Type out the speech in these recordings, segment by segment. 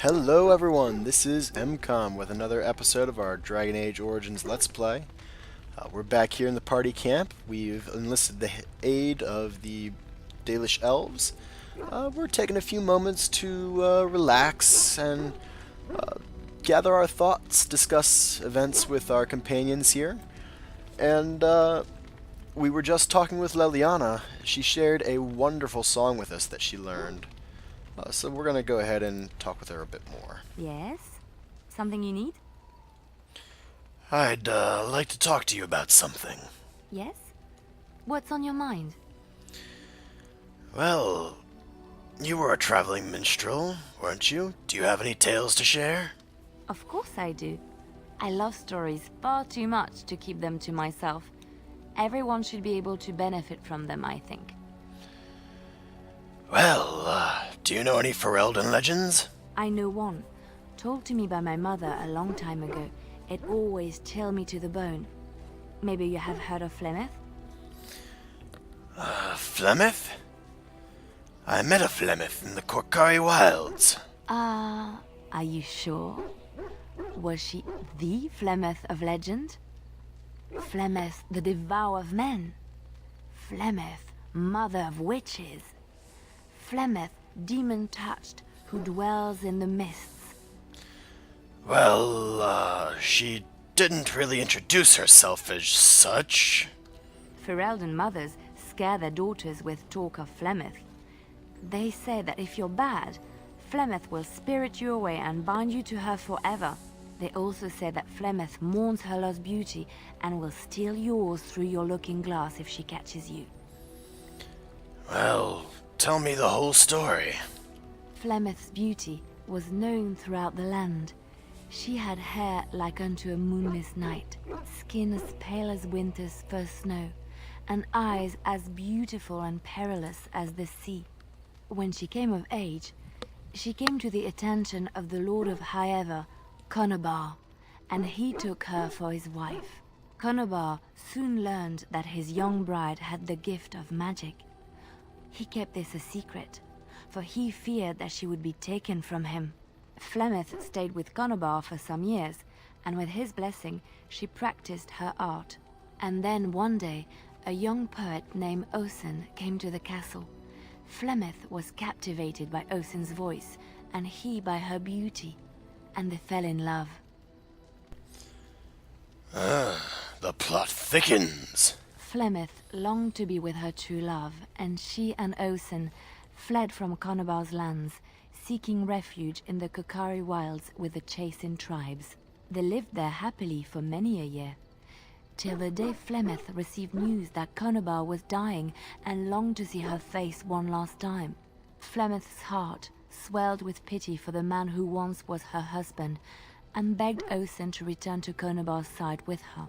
Hello everyone, this is MCOM with another episode of our Dragon Age Origins Let's Play. We're back here in the party camp. We've enlisted the aid of the Dalish elves. We're taking a few moments to relax and gather our thoughts, discuss events with our companions here. And we were just talking with Leliana. She shared a wonderful song with us that she learned. So we're going to go ahead and talk with her a bit more. Yes? Something you need? I'd like to talk to you about something. Yes? What's on your mind? Well, you were a traveling minstrel, weren't you? Do you have any tales to share? Of course I do. I love stories far too much to keep them to myself. Everyone should be able to benefit from them, I think. Well, do you know any Ferelden legends? I know one, told to me by my mother a long time ago. It always chilled me to the bone. Maybe you have heard of Flemeth? Flemeth? I met a Flemeth in the Korkari Wilds. Are you sure? Was she the Flemeth of legend? Flemeth, the devourer of men? Flemeth, mother of witches? Flemeth, demon-touched, who dwells in the mists? Well, she didn't really introduce herself as such. Ferelden mothers scare their daughters with talk of Flemeth. They say that if you're bad, Flemeth will spirit you away and bind you to her forever. They also say that Flemeth mourns her lost beauty and will steal yours through your looking glass if she catches you. Well, tell me the whole story. Flemeth's beauty was known throughout the land. She had hair like unto a moonless night, skin as pale as winter's first snow, and eyes as beautiful and perilous as the sea. When she came of age, she came to the attention of the Lord of Highever, Conobar, and he took her for his wife. Conobar soon learned that his young bride had the gift of magic. He kept this a secret, for he feared that she would be taken from him. Flemeth stayed with Conobar for some years, and with his blessing, she practiced her art. And then one day, a young poet named Osen came to the castle. Flemeth was captivated by Osen's voice, and he by her beauty, and they fell in love. The plot thickens. Flemeth longed to be with her true love, and she and Osen fled from Conobar's lands, seeking refuge in the Korkari Wilds with the Chasing tribes. They lived there happily for many a year, till the day Flemeth received news that Conobar was dying and longed to see her face one last time. Flemeth's heart swelled with pity for the man who once was her husband, and begged Osen to return to Conobar's side with her.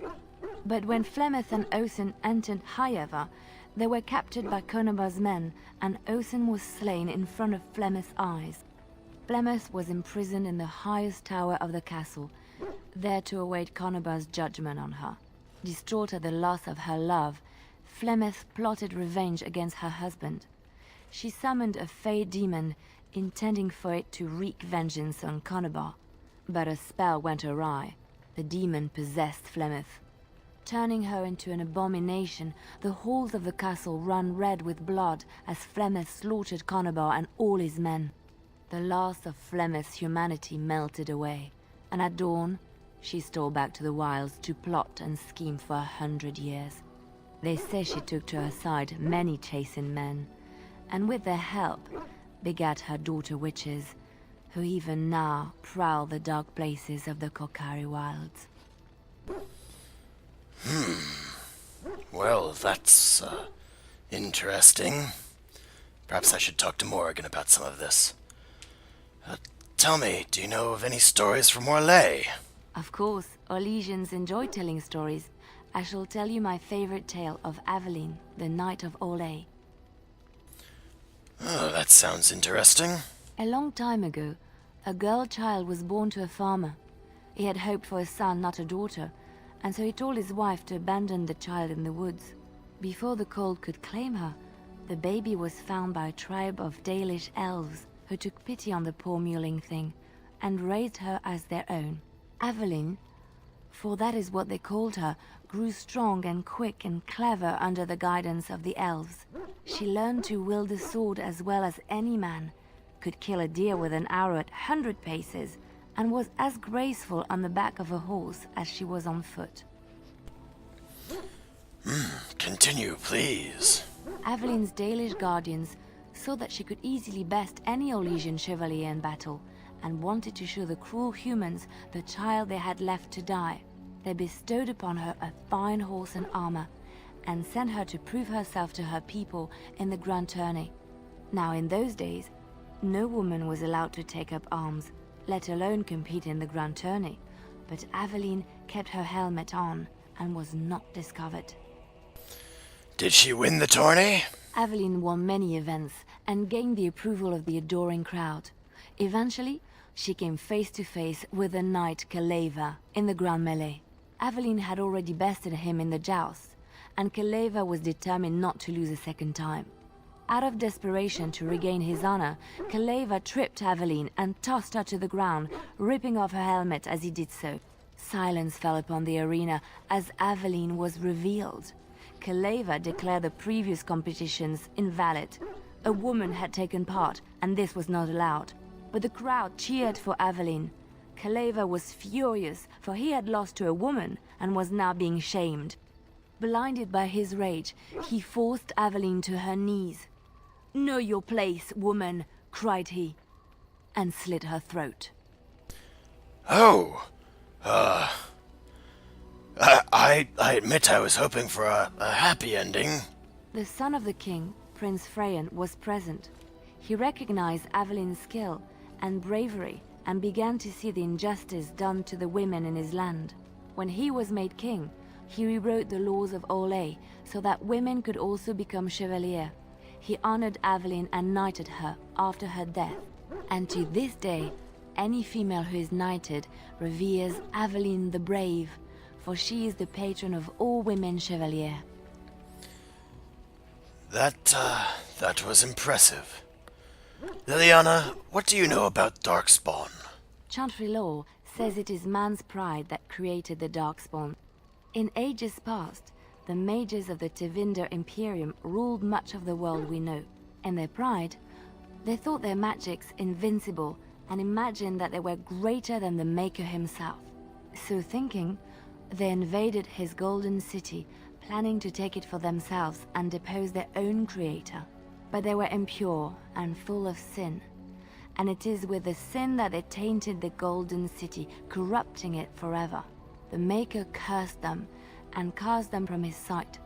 But when Flemeth and Osen entered Highever, they were captured by Conobar's men, and Osen was slain in front of Flemeth's eyes. Flemeth was imprisoned in the highest tower of the castle, there to await Conobar's judgment on her. Distraught at the loss of her love, Flemeth plotted revenge against her husband. She summoned a fey demon, intending for it to wreak vengeance on Conobar. But a spell went awry. The demon possessed Flemeth. Turning her into an abomination, the halls of the castle ran red with blood as Flemeth slaughtered Conobar and all his men. The last of Flemeth's humanity melted away, and at dawn, she stole back to the wilds to plot and scheme for 100 years. They say she took to her side many Chasing men, and with their help, begat her daughter witches, who even now prowl the dark places of the Korkari Wilds. Well, that's, interesting. Perhaps I should talk to Morrigan about some of this. Tell me, do you know of any stories from Orlais? Of course, Orlesians enjoy telling stories. I shall tell you my favorite tale of Aveline, the Knight of Orlais. Oh, that sounds interesting. A long time ago, a girl child was born to a farmer. He had hoped for a son, not a daughter, and so he told his wife to abandon the child in the woods. Before the cold could claim her, the baby was found by a tribe of Dalish elves who took pity on the poor mewling thing, and raised her as their own. Aveline, for that is what they called her, grew strong and quick and clever under the guidance of the elves. She learned to wield the sword as well as any man, could kill a deer with an arrow at 100 paces, and was as graceful on the back of a horse as she was on foot. Continue, please. Aveline's Dalish guardians saw that she could easily best any Orlesian chevalier in battle, and wanted to show the cruel humans the child they had left to die. They bestowed upon her a fine horse and armor, and sent her to prove herself to her people in the grand tourney. Now in those days, no woman was allowed to take up arms, let alone compete in the grand tourney, but Aveline kept her helmet on and was not discovered. Did she win the tourney? Aveline won many events and gained the approval of the adoring crowd. Eventually, she came face to face with the knight Kaleva in the grand melee. Aveline had already bested him in the joust, and Kaleva was determined not to lose a second time. Out of desperation to regain his honor, Kaleva tripped Aveline and tossed her to the ground, ripping off her helmet as he did so. Silence fell upon the arena as Aveline was revealed. Kaleva declared the previous competitions invalid. A woman had taken part, and this was not allowed. But the crowd cheered for Aveline. Kaleva was furious, for he had lost to a woman and was now being shamed. Blinded by his rage, he forced Aveline to her knees. "Know your place, woman," cried he, and slit her throat. Oh, I admit I was hoping for a happy ending. The son of the king, Prince Freyan, was present. He recognized Aveline's skill and bravery and began to see the injustice done to the women in his land. When he was made king, he rewrote the laws of Orlais so that women could also become chevalier. He honored Aveline and knighted her after her death. And to this day, any female who is knighted reveres Aveline the Brave, for she is the patron of all women chevalier. That was impressive. Leliana, what do you know about Darkspawn? Chantry lore says it is man's pride that created the Darkspawn. In ages past, the mages of the Tevinder Imperium ruled much of the world we know. In their pride, they thought their magics invincible and imagined that they were greater than the Maker himself. So thinking, they invaded his golden city, planning to take it for themselves and depose their own creator. But they were impure and full of sin. And it is with the sin that they tainted the golden city, corrupting it forever. The Maker cursed them and cast them from his sight.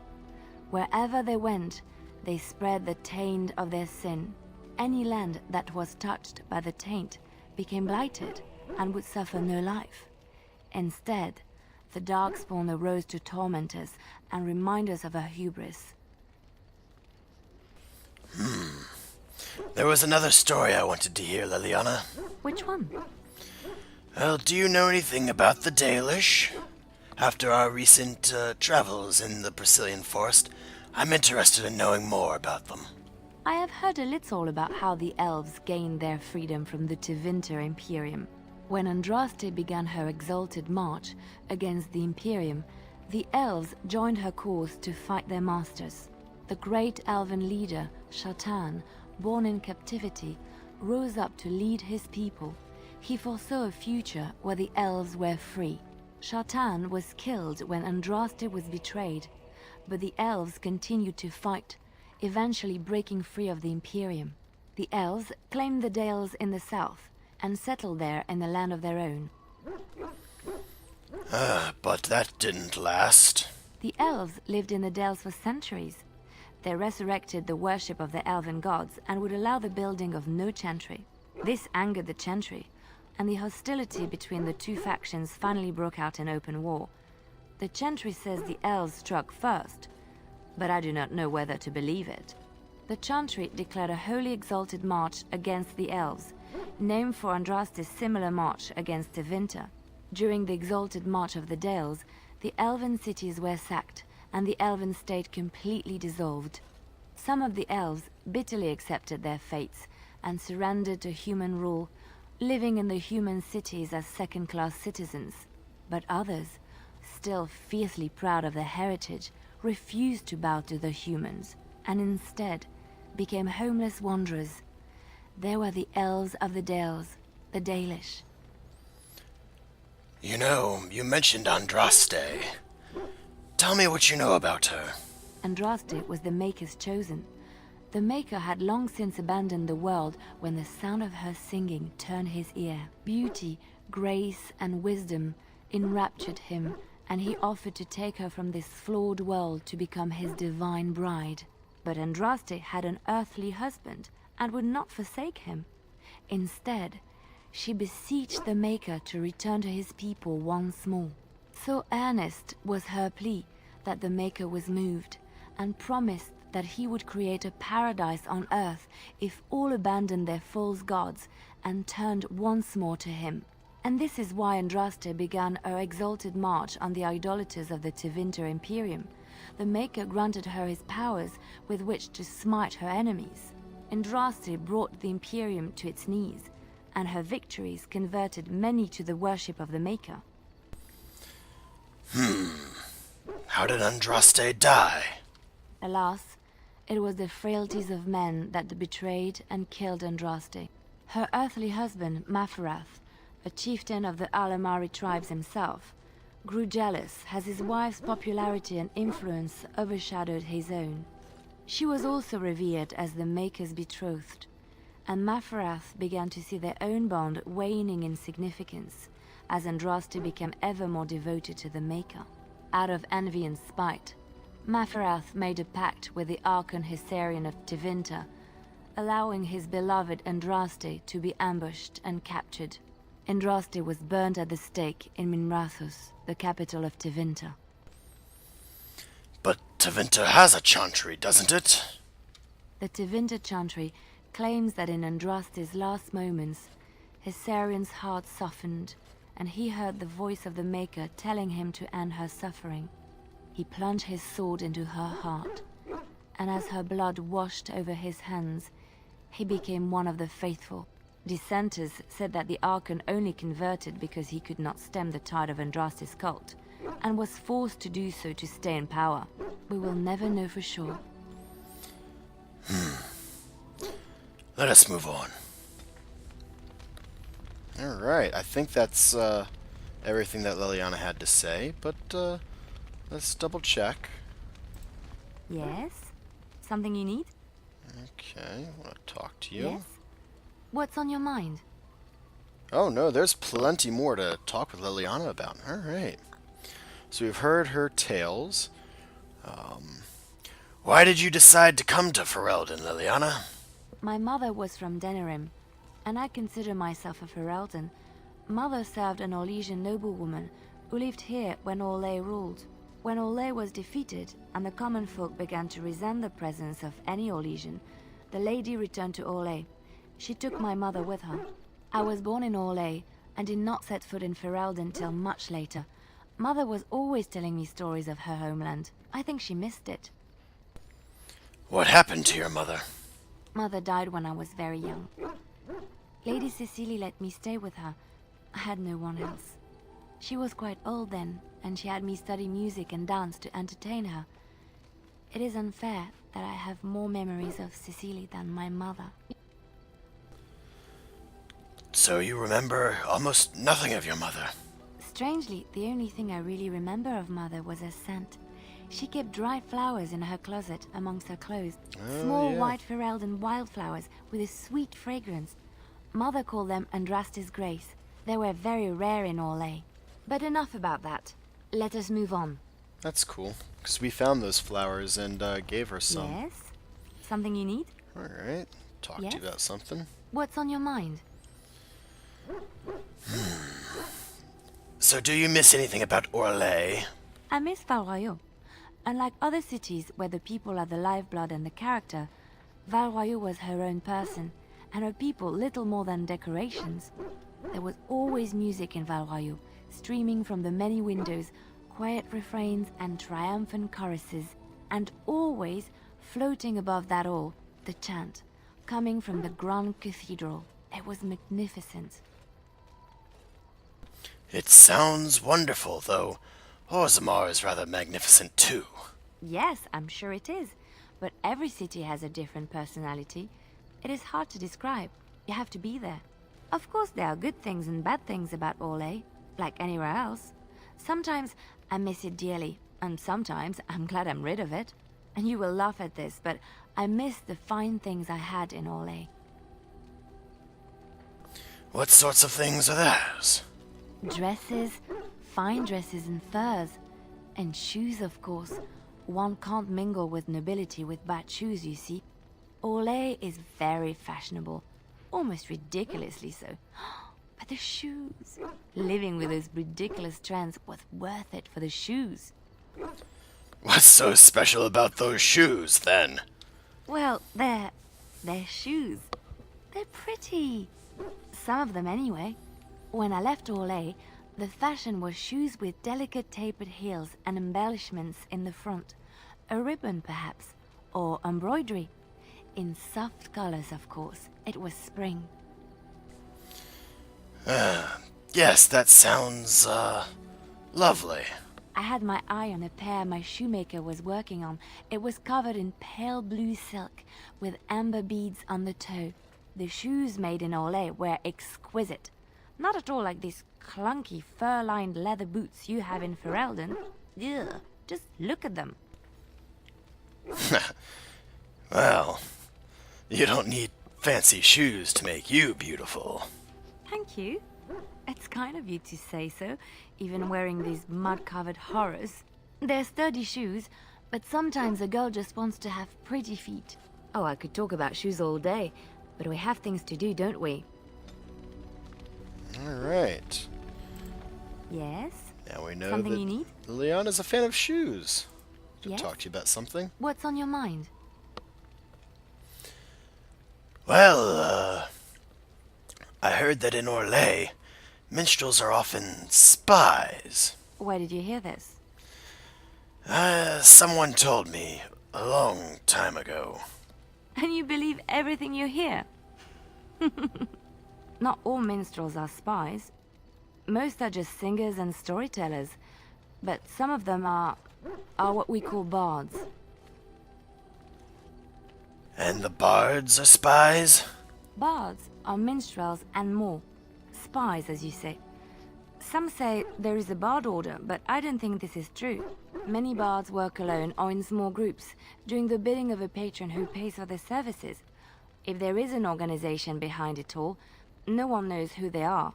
Wherever they went, they spread the taint of their sin. Any land that was touched by the taint became blighted and would suffer no life. Instead, the Darkspawn arose to torment us and remind us of our hubris. There was another story I wanted to hear, Leliana. Which one? Well, do you know anything about the Dalish? After our recent travels in the Brazilian forest, I'm interested in knowing more about them. I have heard a little about how the elves gained their freedom from the Tevinter Imperium. When Andraste began her exalted march against the Imperium, the elves joined her cause to fight their masters. The great elven leader, Shatan, born in captivity, rose up to lead his people. He foresaw a future where the elves were free. Shatan was killed when Andraste was betrayed, but the elves continued to fight, eventually breaking free of the Imperium. The elves claimed the Dales in the south and settled there in a land of their own. But that didn't last. The elves lived in the Dales for centuries. They resurrected the worship of the elven gods and would allow the building of no chantry. This angered the chantry, and the hostility between the two factions finally broke out in open war. The chantry says the elves struck first, but I do not know whether to believe it. The chantry declared a wholly exalted march against the elves, named for Andraste's similar march against Tevinter. During the exalted march of the Dales, the elven cities were sacked, and the elven state completely dissolved. Some of the elves bitterly accepted their fates and surrendered to human rule, living in the human cities as second-class citizens. But others, still fiercely proud of their heritage, refused to bow to the humans, and instead became homeless wanderers. They were the elves of the Dales, the Dalish. You know, you mentioned Andraste. Tell me what you know about her. Andraste was the Maker's chosen. The Maker had long since abandoned the world when the sound of her singing turned his ear. Beauty, grace, and wisdom enraptured him, and he offered to take her from this flawed world to become his divine bride. But Andraste had an earthly husband and would not forsake him. Instead, she beseeched the Maker to return to his people once more. So earnest was her plea that the Maker was moved, and promised that he would create a paradise on earth if all abandoned their false gods and turned once more to him. And this is why Andraste began her exalted march on the idolaters of the Tevinter Imperium. The Maker granted her his powers with which to smite her enemies. Andraste brought the Imperium to its knees, and her victories converted many to the worship of the Maker. How did Andraste die? Alas, it was the frailties of men that betrayed and killed Andraste. Her earthly husband, Maferath, a chieftain of the Alamari tribes himself, grew jealous as his wife's popularity and influence overshadowed his own. She was also revered as the Maker's betrothed, and Maferath began to see their own bond waning in significance as Andraste became ever more devoted to the Maker. Out of envy and spite, Maferath made a pact with the Archon Hysarian of Tevinter, allowing his beloved Andraste to be ambushed and captured. Andraste was burned at the stake in Minrathous, the capital of Tevinter. But Tevinter has a chantry, doesn't it? The Tevinter chantry claims that in Andraste's last moments, Hysarian's heart softened, and he heard the voice of the Maker telling him to end her suffering. He plunged his sword into her heart, and as her blood washed over his hands, he became one of the faithful. Dissenters said that the Archon only converted because he could not stem the tide of Andraste's cult, and was forced to do so to stay in power. We will never know for sure. Let us move on. Alright, I think that's everything that Leliana had to say, but let's double check. Yes? Something you need? Okay, I want to talk to you. Yes? What's on your mind? Oh no, there's plenty more to talk with Leliana about. Alright. So we've heard her tales. Why did you decide to come to Ferelden, Leliana? My mother was from Denerim, and I consider myself a Ferelden. Mother served an Orlesian noblewoman who lived here when Orlais ruled. When Orlais was defeated and the common folk began to resent the presence of any Orlesian, the lady returned to Orlais. She took my mother with her. I was born in Orlais and did not set foot in Ferelden till much later. Mother was always telling me stories of her homeland. I think she missed it. What happened to your mother? Mother died when I was very young. Lady Cecily let me stay with her. I had no one else. She was quite old then, and she had me study music and dance to entertain her. It is unfair that I have more memories of Cecily than my mother. So you remember almost nothing of your mother? Strangely, the only thing I really remember of Mother was her scent. She kept dried flowers in her closet amongst her clothes. Small white Ferelden wildflowers with a sweet fragrance. Mother called them Andraste's Grace. They were very rare in Orlais. But enough about that. Let us move on. That's cool, because we found those flowers and gave her some. Yes? Something you need? Alright, talk to Yes? you about something. What's on your mind? So do you miss anything about Orlais? I miss Valroyaux. Unlike other cities where the people are the lifeblood and the character, Valroyaux was her own person, and her people little more than decorations. There was always music in Valroyaux, streaming from the many windows, quiet refrains and triumphant choruses, and always, floating above that all, the chant, coming from the grand cathedral. It was magnificent. It sounds wonderful, though Orzammar is rather magnificent too. Yes, I'm sure it is. But every city has a different personality. It is hard to describe. You have to be there. Of course, there are good things and bad things about Orlais, like anywhere else. Sometimes I miss it dearly, and sometimes I'm glad I'm rid of it. And you will laugh at this, but I miss the fine things I had in Orlais. What sorts of things are those? Dresses, fine dresses and furs. And shoes, of course. One can't mingle with nobility with bad shoes, you see. Orlais is very fashionable. Almost ridiculously so. But the shoes. Living with those ridiculous trends was worth it for the shoes. What's so special about those shoes, then? Well, they're shoes. They're pretty. Some of them, anyway. When I left Orlais, the fashion was shoes with delicate tapered heels and embellishments in the front. A ribbon, perhaps, or embroidery. In soft colors, of course. It was spring. Yes, that sounds, lovely. I had my eye on a pair my shoemaker was working on. It was covered in pale blue silk, with amber beads on the toe. The shoes made in Orlais were exquisite. Not at all like these clunky, fur-lined leather boots you have in Ferelden. Ugh, just look at them. Well, you don't need fancy shoes to make you beautiful. Thank you. It's kind of you to say so, even wearing these mud-covered horrors. They're sturdy shoes, but sometimes a girl just wants to have pretty feet. Oh, I could talk about shoes all day, but we have things to do, don't we? All right. Yes? Now we know Something that you need? Leliana's a fan of shoes. To Yes? talk to you about something? What's on your mind? Well, I heard that in Orlais, minstrels are often spies. Where did you hear this? Someone told me a long time ago. And you believe everything you hear? Not all minstrels are spies. Most are just singers and storytellers. But some of them are what we call bards. And the bards are spies? Bards are minstrels and more. Spies, as you say. Some say there is a bard order, but I don't think this is true. Many bards work alone or in small groups, doing the bidding of a patron who pays for their services. If there is an organization behind it all, no one knows who they are.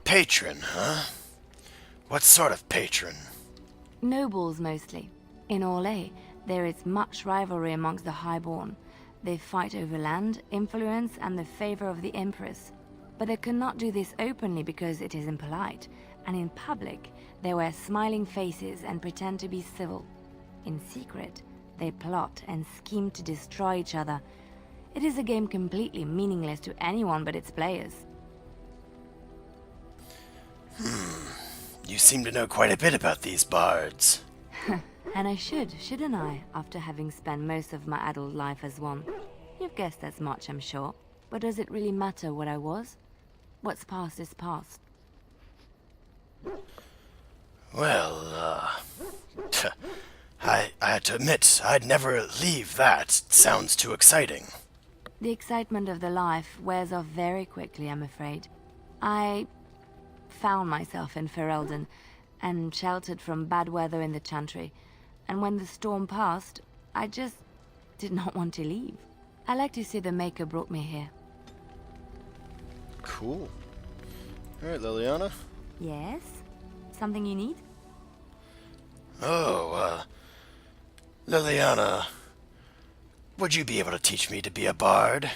Patron, huh? What sort of patron? Nobles, mostly. In Orlais, there is much rivalry amongst the highborn. They fight over land, influence, and the favor of the Empress. But they cannot do this openly because it is impolite, and in public, they wear smiling faces and pretend to be civil. In secret, they plot and scheme to destroy each other. It is a game completely meaningless to anyone but its players. You seem to know quite a bit about these bards. And I should, shouldn't I, after having spent most of my adult life as one? You've guessed as much, I'm sure. But does it really matter what I was? What's past is past. Well, I had to admit, I'd never leave that. It sounds too exciting. The excitement of the life wears off very quickly, I'm afraid. I found myself in Ferelden and sheltered from bad weather in the Chantry. And when the storm passed, I just did not want to leave. I like to say the Maker brought me here. Cool. Alright, Leliana. Yes? Something you need? Oh, Leliana, would you be able to teach me to be a bard?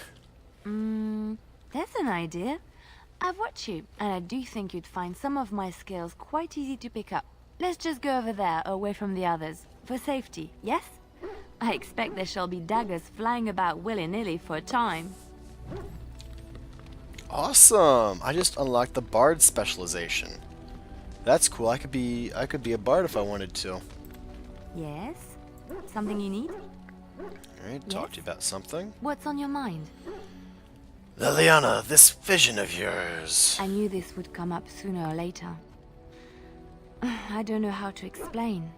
That's an idea. I've watched you, and I do think you'd find some of my skills quite easy to pick up. Let's just go over there, away from the others. For safety, yes? I expect there shall be daggers flying about willy-nilly for a time. Awesome! I just unlocked the bard specialization. That's cool. I could be a bard if I wanted to. Yes? Something you need? Alright, talk to you about something. What's on your mind? Leliana, this vision of yours. I knew this would come up sooner or later. I don't know how to explain,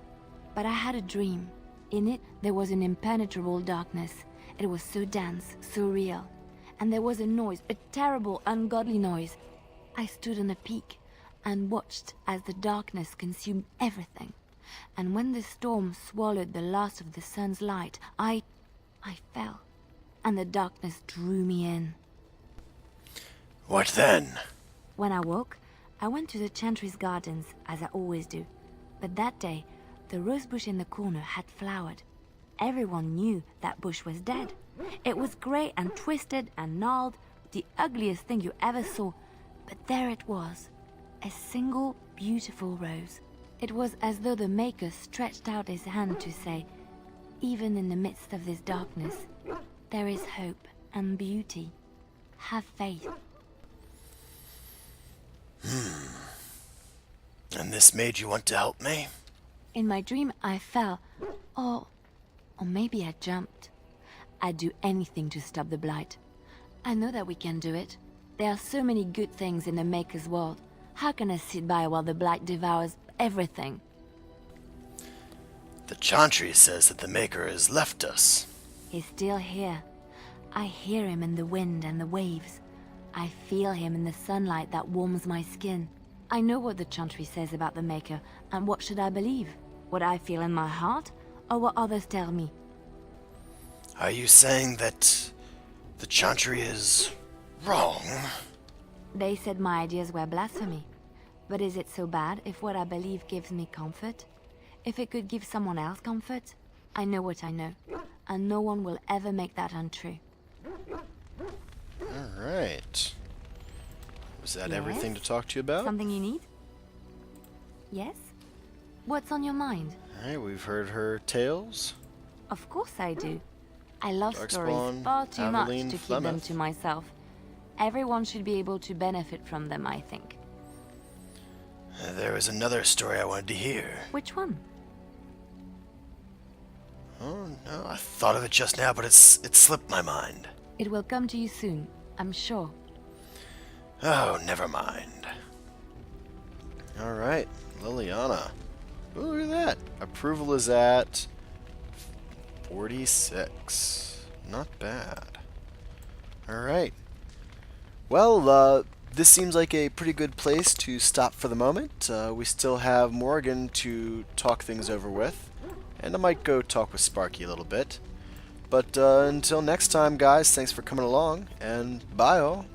but I had a dream. In it, there was an impenetrable darkness. It was so dense, so real. And there was a noise, a terrible, ungodly noise. I stood on a peak and watched as the darkness consumed everything. And when the storm swallowed the last of the sun's light, I fell, and the darkness drew me in. What then? When I woke, I went to the Chantry's gardens, as I always do. But that day, the rosebush in the corner had flowered. Everyone knew that bush was dead. It was grey and twisted and gnarled, the ugliest thing you ever saw. But there it was, a single beautiful rose. It was as though the Maker stretched out his hand to say, even in the midst of this darkness, there is hope and beauty. Have faith. And this made you want to help me? In my dream, I fell, or maybe I jumped. I'd do anything to stop the blight. I know that we can do it. There are so many good things in the Maker's world. How can I sit by while the blight devours everything? The Chantry says that the Maker has left us. He's still here. I hear him in the wind and the waves. I feel him in the sunlight that warms my skin. I know what the Chantry says about the Maker, and what should I believe? What I feel in my heart, or what others tell me? Are you saying that the Chantry is wrong? They said my ideas were blasphemy. But is it so bad if what I believe gives me comfort? If it could give someone else comfort? I know what I know, and no one will ever make that untrue. Alright. Was that Yes? everything to talk to you about? Something you need? Yes? What's on your mind? Alright, we've heard her tales. Of course I do. I love Darkspawn, stories far too much Aveline, to keep them Flemeth. to myself. Everyone should be able to benefit from them, I think. There was another story I wanted to hear. Which one? Oh no, I thought of it just now, but it slipped my mind. It will come to you soon, I'm sure. Oh, never mind. Alright, Leliana. Ooh, look at that. Approval is at 46. Not bad. Alright. Well, this seems like a pretty good place to stop for the moment. We still have Morgan to talk things over with. And I might go talk with Sparky a little bit. But until next time, guys, thanks for coming along, and bye all.